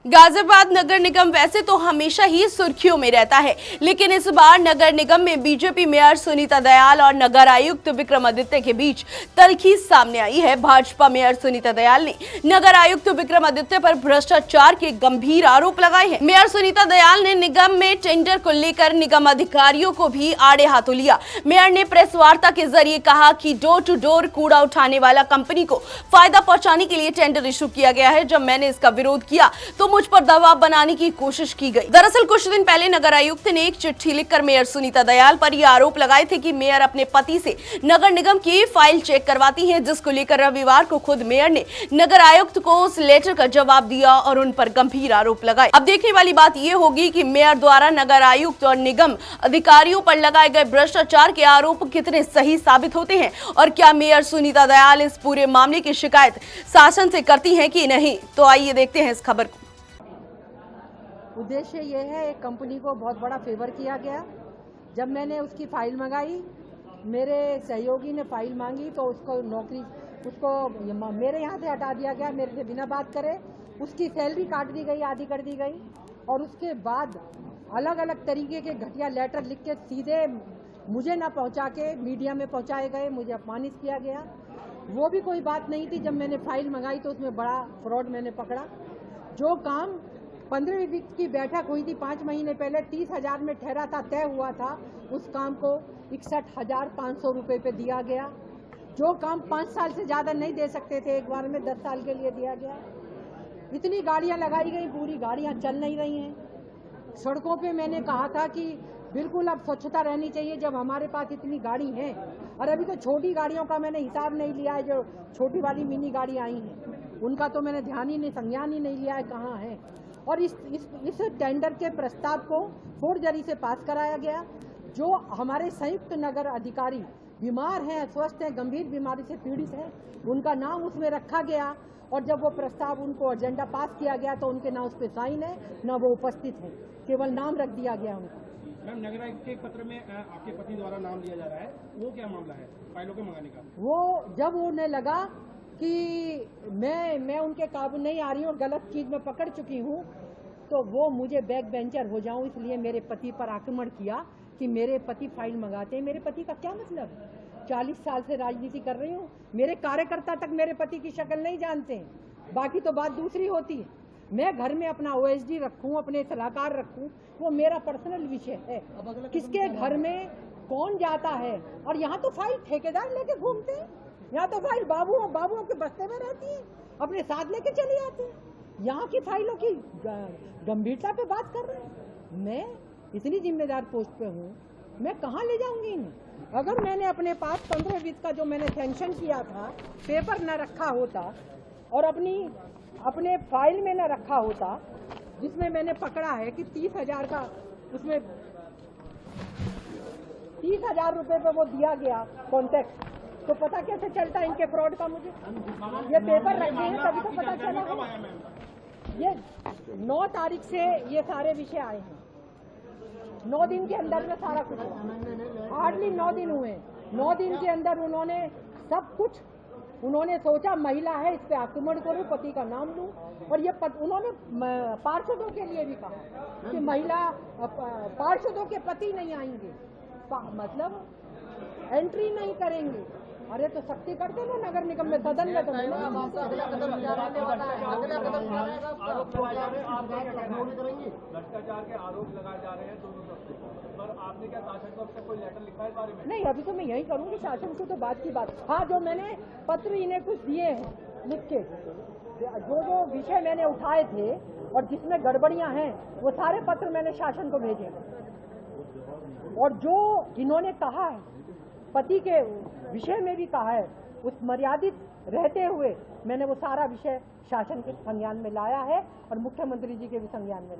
गाजियाबाद नगर निगम वैसे तो हमेशा ही सुर्खियों में रहता है, लेकिन इस बार नगर निगम में बीजेपी मेयर सुनीता दयाल और नगर आयुक्त विक्रमादित्य के बीच तल्खी सामने आई है। भाजपा मेयर सुनीता दयाल ने नगर आयुक्त विक्रमादित्य पर भ्रष्टाचार के गंभीर आरोप लगाए हैं। मेयर सुनीता दयाल ने निगम में टेंडर को लेकर निगम अधिकारियों को भी आड़े हाथों लिया। मेयर ने प्रेस वार्ता के जरिए कहा कि डोर टू डोर कूड़ा उठाने वाला कंपनी को फायदा पहुंचाने के लिए टेंडर इशू किया गया है। जब मैंने इसका विरोध किया तो मुझ पर दबाव बनाने की कोशिश की गई। दरअसल कुछ दिन पहले नगर आयुक्त ने एक चिट्ठी लिखकर मेयर सुनीता दयाल पर यह आरोप लगाए थे कि मेयर अपने पति से नगर निगम की फाइल चेक करवाती हैं, जिसको लेकर रविवार को खुद मेयर ने नगर आयुक्त को उस लेटर का जवाब दिया और उन पर गंभीर आरोप लगाए। अब देखने वाली बात यह होगी कि मेयर द्वारा नगर आयुक्त और निगम अधिकारियों पर लगाए गए भ्रष्टाचार के आरोप कितने सही साबित होते हैं और क्या मेयर सुनीता दयाल इस पूरे मामले की शिकायत शासन से करती हैं कि नहीं। तो आइए देखते हैं इस खबर को। उद्देश्य ये है, एक कंपनी को बहुत बड़ा फेवर किया गया। जब मैंने उसकी फाइल मंगाई, मेरे सहयोगी ने फाइल मांगी तो उसको मेरे यहाँ से हटा दिया गया, मेरे से बिना बात करे। उसकी सैलरी काट दी गई, आधी कर दी गई और उसके बाद अलग अलग तरीके के घटिया लेटर लिख के सीधे मुझे ना पहुँचा के मीडिया में पहुँचाए गए, मुझे अपमानित किया गया। वो भी कोई बात नहीं थी। जब मैंने फाइल मंगाई तो उसमें बड़ा फ्रॉड मैंने पकड़ा। जो काम 15वीं वित्त की बैठक हुई थी 5 महीने पहले, 30,000 में ठहरा था, तय हुआ था, उस काम को 61,500 रुपये पे दिया गया। जो काम 5 साल से ज़्यादा नहीं दे सकते थे, एक बार में 10 साल के लिए दिया गया। इतनी गाड़ियां लगाई गई, पूरी गाड़ियां चल नहीं रही हैं। सड़कों पे मैंने कहा था कि बिल्कुल अब स्वच्छता रहनी चाहिए जब हमारे पास इतनी गाड़ी हैं। और अभी तो छोटी गाड़ियों का मैंने हिसाब नहीं लिया है, जो छोटी वाली मिनी गाड़ी आई हैं उनका तो मैंने ध्यान ही नहीं, संज्ञान ही नहीं लिया है कहाँ है। और इस टेंडर के प्रस्ताव को फोर्जरी से पास कराया गया। जो हमारे संयुक्त नगर अधिकारी बीमार हैं, अस्वस्थ हैं, गंभीर बीमारी से पीड़ित हैं, उनका नाम उसमें रखा गया। और जब वो प्रस्ताव उनको एजेंडा पास किया गया तो उनके नाम उस पर साइन है, ना वो उपस्थित हैं, केवल नाम रख दिया गया उनका। मैम, नगर आयुक्त के पत्र में आपके पति द्वारा नाम लिया जा रहा है, वो क्या मामला है फाइलों के मंगाने का? वो जब उन्हें लगा कि मैं उनके काबू नहीं आ रही हूँ और गलत चीज में पकड़ चुकी हूँ, तो वो मुझे बैक बेंचर हो जाऊं, इसलिए मेरे पति पर आक्रमण किया कि मेरे पति फाइल मंगाते हैं। मेरे पति का क्या मतलब? 40 साल से राजनीति कर रही हूँ, मेरे कार्यकर्ता तक मेरे पति की शक्ल नहीं जानते हैं, बाकी तो बात दूसरी होती है। मैं घर में अपना OSD रखूं, अपने सलाहकार रखूं, वो मेरा पर्सनल विषय है। किसके घर में कौन जाता है? और यहाँ तो फाइल ठेकेदार लेके घूमते हैं, यहाँ तो फाइल बाबुओं के बस्ते में रहती है, अपने साथ लेके चले जाते हैं। यहाँ की फाइलों की गंभीरता पे बात कर रहे हैं। मैं इतनी जिम्मेदार पोस्ट पे हूँ, मैं कहाँ ले जाऊंगी इन्हें? अगर मैंने अपने पास 15 वित्त का जो मैंने सैंक्शन किया था पेपर न रखा होता और अपने फाइल में न रखा होता, जिसमें मैंने पकड़ा है कि 30,000 का, उसमें 30,000 रुपये पे वो दिया गया कॉन्ट्रैक्ट, तो पता कैसे चलता इनके फ्रॉड का? मुझे ये पेपर रखे हैं तभी तो पता चला। ये 9 तारीख से ये सारे विषय आए हैं, 9 दिन के अंदर में सारा कुछ हुआ। हार्डली 9 दिन हुए। 9 दिन के अंदर उन्होंने सब कुछ, उन्होंने सोचा महिला है, इस पे आक्रमण करूं, पति का नाम लूं। और ये उन्होंने पार्षदों के लिए भी कहा कि महिला पार्षदों के पति नहीं आएंगे, मतलब एंट्री नहीं करेंगे। अरे तो सख्ती करते ना नगर निगम में, सदन में तो भ्रष्टाचार के आरोप लगाए जा रहे हैं दोनों तरफ, पर आपने क्या शासन को अब तक कोई लेटर लिखा है इस बारे में? नहीं, अभी तो मैं यही करूंगी, शासन को तो बात की बात। हाँ, जो मैंने पत्र इन्हें कुछ दिए हैं लिख के, जो विषय मैंने उठाए थे और जिसमें गड़बड़ियां हैं, वो सारे पत्र मैंने शासन को भेजे। और जो इन्होंने कहा है, पति के विषय में भी कहा है, उस मर्यादित रहते हुए मैंने वो सारा विषय शासन के संज्ञान में लाया है और मुख्यमंत्री जी के भी संज्ञान में लाया।